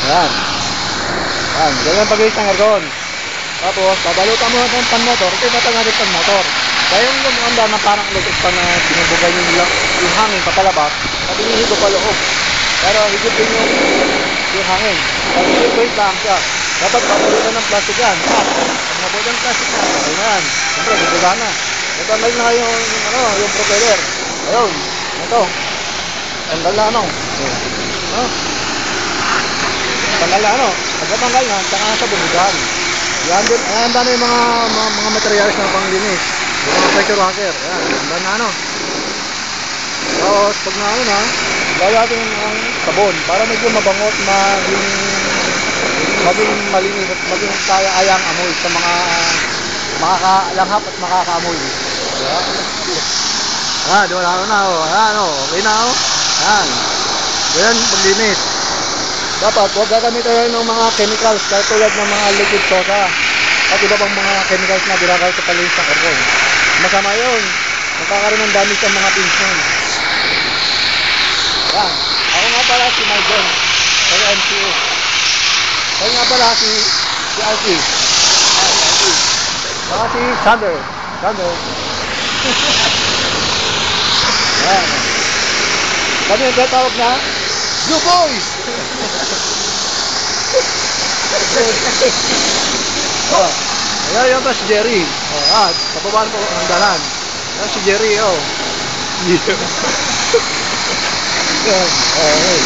Yan. Yan. Ganyan pag-iis ng aircon. Tapos, babalutan mo ng pan-motor. Ito yung natin pan-motor. Kaya yung lumanda na parang electric pan na binubugay yung hangin papalabas, at inihigo pa loob. Pero higupin yung hangin. At i-wait lang siya. Dapat papalutan ng plastic yan. Pag nabutan ng plastic yan, okay na yan. Siyempre, bubuga na. Natanggal na yung propeller. Ayun. Ito. Tanggal na ano. Tanggal na ano. Pagkatanggal na, saka na siya bubugahan. Yan din. Ayan na yung mga materials na panglinis. Yung mga pressure washer. Ayan. Tanggal na ano. Tapos, pag na ano na, lalagyan ng sabon para medyo mabangot, maging malinis at maging kaya ayang amoy sa mga makakalanghap at makakaamoy. Diba? Di wala na okay na Yan, paglinis. Dapat huwag gagamitin ng mga chemicals tulad ng mga liquid soda at iba pang mga chemicals na ginagamit sa palinis ng aircon. Masama yun. Magkakaroon ng damage ang mga pins nun. Yan. Ako nga pala si Maidon sa MCU. Ako nga pala si RC. Saka si Sander. Yan. Kami yung tatawag na Blue Boys! Ayan yung ba si Jerry. Kapabaan po ang dalan. Ayan si Jerry, Yan, okay.